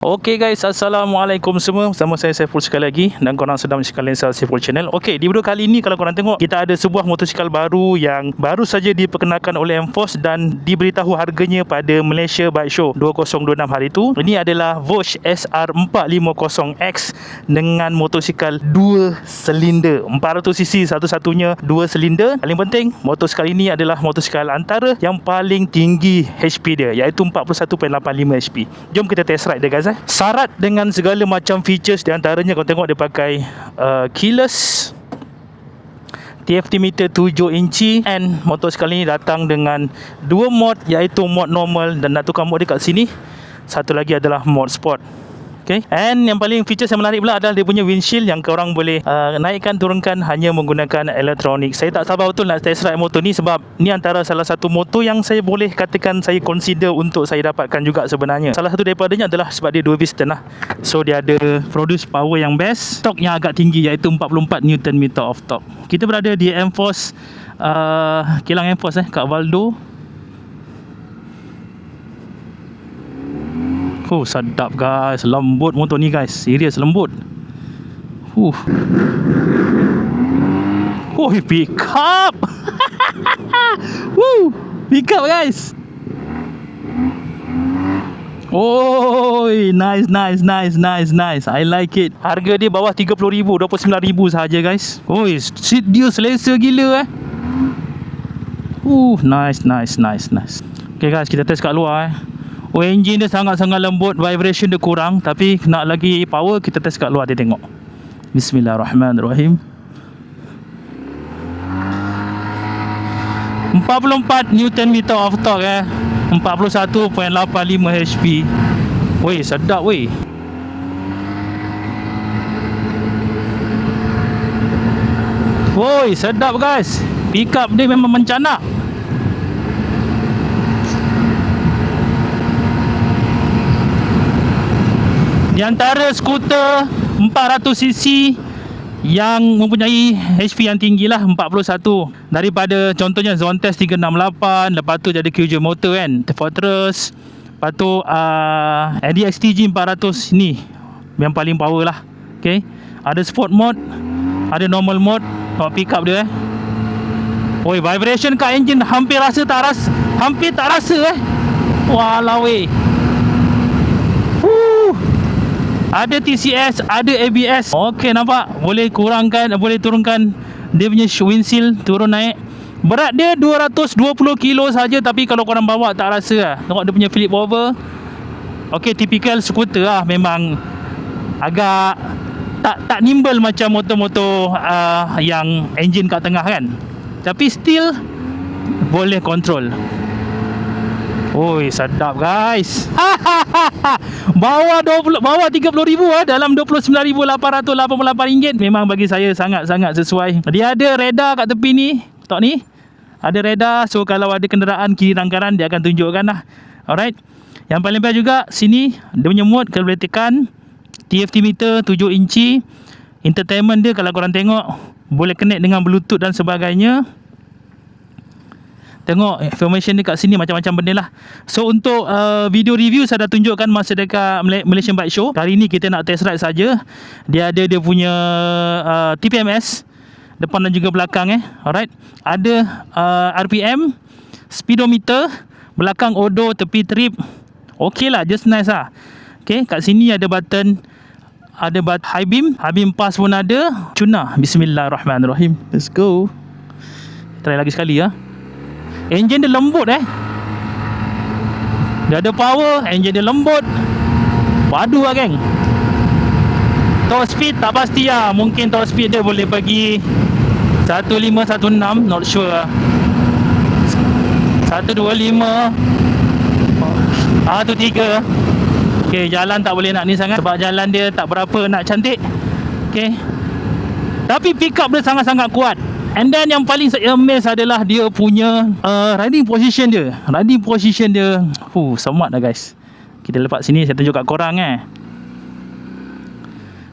Okay guys, Assalamualaikum semua. Bersama saya Saiful sekali lagi, dan korang sedang menyaksikan Lensa Saiful Channel. Okay, di video kali ini kalau korang tengok, kita ada sebuah motosikal baru yang baru saja diperkenalkan oleh Enforce dan diberitahu harganya pada Malaysia Bike Show 2026 hari itu. Ini adalah Vosh SR450X dengan motosikal 2 silinder 400cc, satu-satunya 2 silinder. Paling penting, motosikal ini adalah motosikal antara yang paling tinggi HP dia, iaitu 41.85 HP. Jom kita test ride dia guys. Syarat dengan segala macam features, di antaranya kau tengok dia pakai keyless, TFT meter 7 inci, and motosikal ini datang dengan 2 mod, iaitu mod normal, dan nak tukar mod dia kat sini. Satu lagi adalah mod sport. Okay. And yang paling features yang menarik pula adalah dia punya windshield yang korang boleh naikkan turunkan hanya menggunakan elektronik. Saya tak sabar betul nak test ride motor ni, sebab ni antara salah satu motor yang saya boleh katakan saya consider untuk saya dapatkan juga sebenarnya. Salah satu daripadanya adalah sebab dia 2 piston lah. So dia ada produce power yang best, torque yang agak tinggi iaitu 44 Nm of torque. Kita berada di Enforce, kilang Enforce kat Valdo. Oh, sedap guys. Lembut motor ni guys. Serius lembut. Oh, pick up. Woo, pick up guys. Oh, nice. I like it. Harga dia bawah 30,000, 29,000 sahaja guys. Oh, seat dia selesa gila nice. Okay guys, kita test kat luar Oh, engine dia sangat-sangat lembut, vibration dia kurang, tapi nak lagi power, kita test kat luar dia tengok. Bismillahirrahmanirrahim. 44 Nm of torque 41.85 HP. Weh, sedap weh. Woi, sedap guys. Pick up dia memang mencanak. Di antara skuter 400cc yang mempunyai HP yang tinggi lah, 41. Daripada contohnya Zontes 368, lepas tu jadi QJ Motor kan, Fortress, lepas tu NDXTG 400 ni yang paling power lah. Okay, ada sport mode, ada normal mode. Tengok pick up dia Oi, vibration kat engine hampir tak rasa Walau weh. Ada TCS, ada ABS. Okey, nampak? Boleh kurangkan, boleh turunkan dia punya windshield, turun naik. Berat dia 220 kilo saja, tapi kalau korang bawa tak rasa lah. Tengok dia punya flip over. Okey, typical skuter lah. Memang agak tak nimble macam motor-motor yang engine kat tengah kan. Tapi still boleh control. Oi, sedap guys. Bawah 30,000 dalam RM29,888. Memang bagi saya sangat-sangat sesuai. Dia ada radar kat tepi ni. Tok ni ada radar, so kalau ada kenderaan kiri dan kanan dia akan tunjukkan lah. Alright. Yang paling best juga sini dia punya mode, kalau boleh tekan TFT meter 7 inci. Entertainment dia kalau korang tengok boleh connect dengan Bluetooth dan sebagainya. Tengok information dia kat sini, macam-macam benda lah. So untuk video review saya dah tunjukkan masa dekat Malaysian Bike Show. Kali ni kita nak test ride saja. Dia ada dia punya TPMS depan dan juga belakang Alright. Ada RPM, speedometer, belakang odo, tepi trip. Okey lah, just nice lah. Okay, kat sini ada button, ada high beam pass pun ada. Cuna. Bismillahirrahmanirrahim. Let's go. Try lagi sekali Engine dia lembut Dia ada power, engine dia lembut. Padu lah geng. Top speed tak pasti lah. Mungkin top speed dia boleh pergi 1516, not sure lah. 125 tu 3. Okay, jalan tak boleh nak ni sangat, sebab jalan dia tak berapa nak cantik. Okay, tapi pick up dia sangat-sangat kuat. And then yang paling saya amazed adalah dia punya riding position dia. Semat dah guys. Kita lepas sini, saya tunjuk kat korang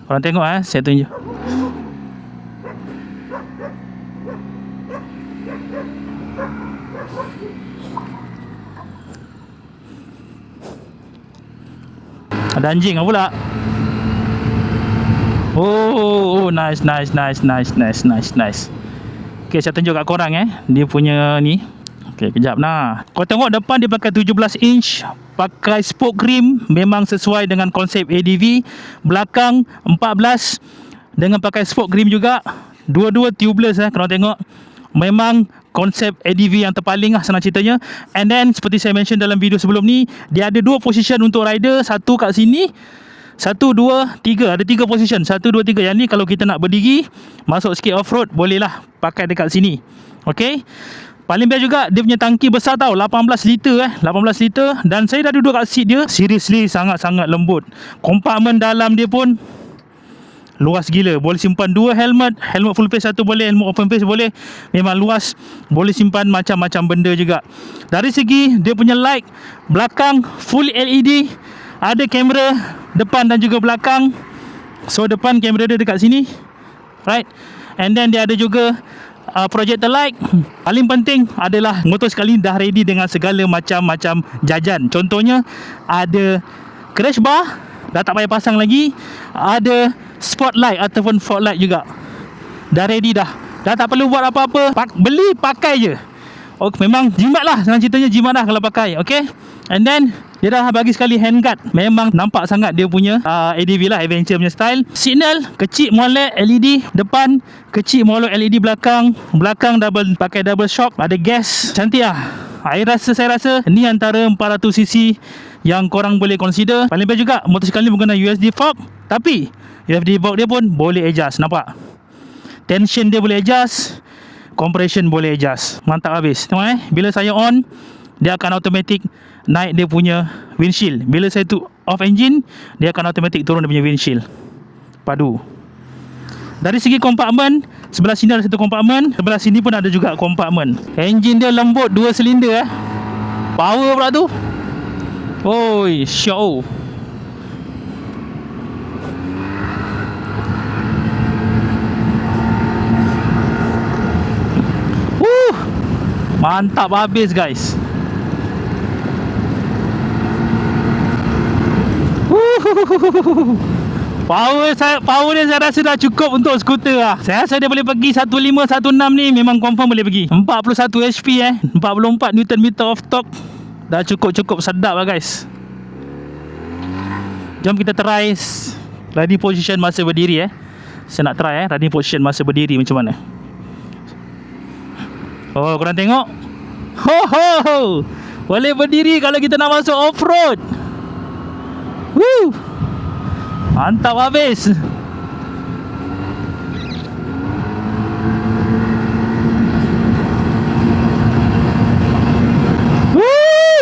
Korang tengok saya tunjuk. Ada anjing pula. Oh, nice. Okay, saya tunjuk kat korang dia punya ni. Okay, kejap nah. Kau tengok depan dia pakai 17 inch, pakai spoke rim, memang sesuai dengan konsep ADV. Belakang 14 dengan pakai spoke rim juga. Dua-dua tubeless korang tengok. Memang konsep ADV yang terpaling senang ceritanya. And then seperti saya mention dalam video sebelum ni, dia ada dua position untuk rider. Satu kat sini, 1, 2, 3. Ada 3 position. 1, 2, 3. Yang ni kalau kita nak berdiri, masuk sikit off-road, bolehlah pakai dekat sini. Okay. Paling best juga, dia punya tangki besar tau, 18 liter 18 liter. Dan saya dah duduk kat seat dia. Seriously, sangat-sangat lembut. Kompartmen dalam dia pun luas gila. Boleh simpan 2 helmet. Helmet full face satu boleh, helmet open face boleh. Memang luas. Boleh simpan macam-macam benda juga. Dari segi dia punya light belakang, full LED. Ada kamera depan dan juga belakang. So depan kamera dia dekat sini, right? And then dia ada juga projector light. Paling penting adalah motosikal ini dah ready dengan segala macam-macam jajan. Contohnya ada crash bar, dah tak payah pasang lagi. Ada spotlight ataupun fog light juga. Dah ready dah. Dah tak perlu buat apa-apa. Beli pakai je. Memang jimat lah, senang ceritanya jimat dah kalau pakai. Okay. And then dia dah bagi sekali handguard. Memang nampak sangat dia punya ADV lah, adventure punya style. Signal kecil molek LED depan, kecil molek LED belakang. Belakang pakai double shock. Ada gas. Cantik lah. Saya rasa ni antara 400cc yang korang boleh consider. Paling best juga motosikal ni menggunakan USD fork. Tapi USD fork dia pun boleh adjust. Nampak? Tension dia boleh adjust, compression boleh adjust. Mantap habis. Tengok bila saya on, dia akan automatic naik dia punya windshield. Bila saya tu off engine, dia akan automatic turun dia punya windshield. Padu. Dari segi kompartmen, sebelah sini ada satu kompartmen, sebelah sini pun ada juga kompartmen. Engine dia lembut, 2 silinder Power pula tu. Oi, show. Mantap habis guys. Power dia saya rasa dah cukup untuk skuter lah. Saya rasa dia boleh pergi 15, 16 ni memang confirm boleh pergi. 41 HP 44 Nm of torque. Dah cukup sedap lah guys. Jom kita try riding position masa berdiri Saya nak try riding position masa berdiri macam mana. Oh, korang tengok. Ho. Boleh berdiri kalau kita nak masuk off-road. Woo. Mantap habis. Woo.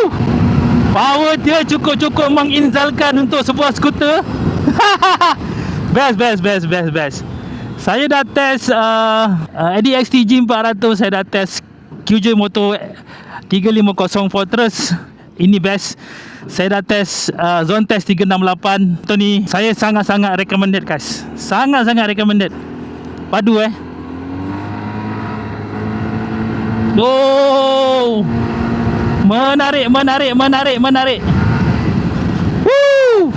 Power dia cukup menginzalkan untuk sebuah skuter. Best. Saya dah test ADXT G400. Saya dah test QJ Moto 350 Fortress. Ini best. Saya dah test Zone Test 368. Itu ni saya sangat-sangat recommended guys. Sangat-sangat recommended. Padu Oh, menarik. Woo.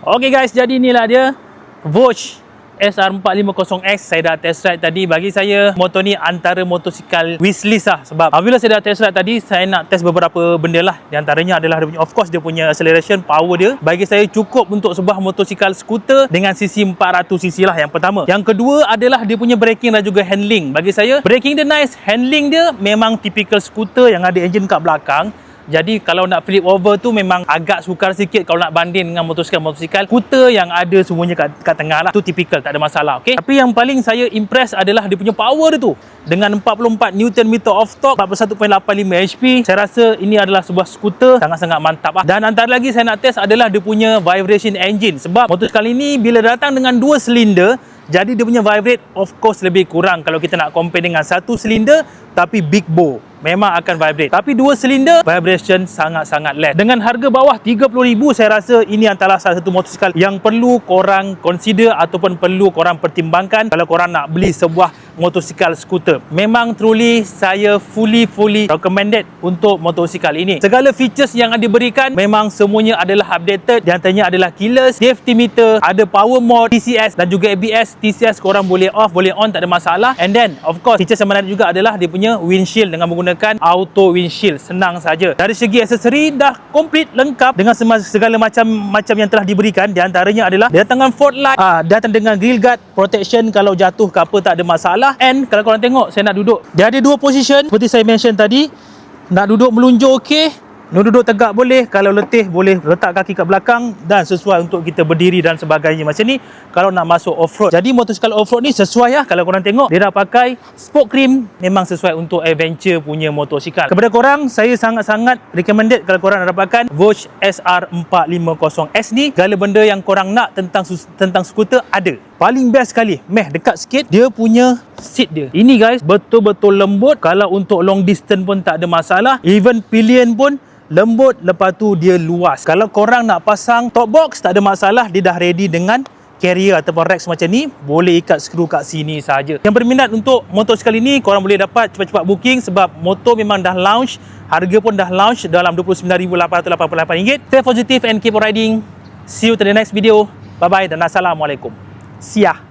Okay guys, jadi inilah dia Vogue SR450X. Saya dah test ride tadi. Bagi saya motor ni antara motosikal wishlist lah. Sebab apabila saya dah test ride tadi, saya nak test beberapa benda lah. Di antaranya adalah dia punya, of course, dia punya acceleration, power dia bagi saya cukup untuk sebuah motosikal skuter dengan cc 400cc lah, yang pertama. Yang kedua adalah dia punya braking dan juga handling. Bagi saya braking dia nice, handling dia memang typical skuter yang ada engine kat belakang. Jadi kalau nak flip over tu memang agak sukar sikit kalau nak banding dengan motosikal skuter yang ada semuanya kat tengah lah. Tu typical, tak ada masalah. Okay? Tapi yang paling saya impress adalah dia punya power dia tu. Dengan 44 Nm of torque, 41.85 HP. Saya rasa ini adalah sebuah skuter sangat-sangat mantap lah. Dan antara lagi saya nak test adalah dia punya vibration engine. Sebab motosikal ini bila datang dengan 2 silinder, jadi dia punya vibrate of course lebih kurang kalau kita nak compare dengan 1 silinder tapi big bow. memang akan vibrate. Tapi 2 silinder vibration sangat-sangat less. Dengan harga bawah 30,000, saya rasa ini antara salah satu motosikal yang perlu korang consider ataupun perlu korang pertimbangkan kalau korang nak beli sebuah motosikal skuter. Memang truly saya fully recommended untuk motosikal ini. Segala features yang diberikan memang semuanya adalah updated. Di antaranya adalah keyless, safety meter, ada power mode, TCS dan juga ABS. TCS korang boleh off, boleh on, tak ada masalah. And then of course features yang menarik juga adalah dia punya windshield dengan menggunakan auto windshield. Senang saja. Dari segi aksesori dah komplit lengkap dengan segala macam yang telah diberikan. Di antaranya adalah dia datang dengan fog light, datang dengan grill guard protection kalau jatuh ke apa tak ada masalah. And kalau korang tengok, saya nak duduk, dia ada 2 position seperti saya mention tadi. Nak duduk melunjuk okey, nak duduk tegak boleh, kalau letih boleh letak kaki kat belakang dan sesuai untuk kita berdiri dan sebagainya macam ni kalau nak masuk off-road. Jadi motosikal off-road ni sesuai lah. Kalau korang tengok, dia dah pakai spoke rim, memang sesuai untuk adventure punya motosikal. Kepada korang, saya sangat-sangat recommended kalau korang nak dapatkan Voyage SR450S ni. Segala benda yang korang nak tentang skuter ada. Paling best sekali, dekat sikit, dia punya seat dia. Ini guys, betul-betul lembut. Kalau untuk long distance pun tak ada masalah. Even pillion pun lembut, lepas tu dia luas. Kalau korang nak pasang top box, tak ada masalah. Dia dah ready dengan carrier ataupun rack macam ni. Boleh ikat skru kat sini saja. Yang berminat untuk motosikal ini, korang boleh dapat cepat-cepat booking sebab motor memang dah launch. Harga pun dah launch dalam RM29,888. Stay positive and keep riding. See you to the next video. Bye-bye dan Assalamualaikum. Siah.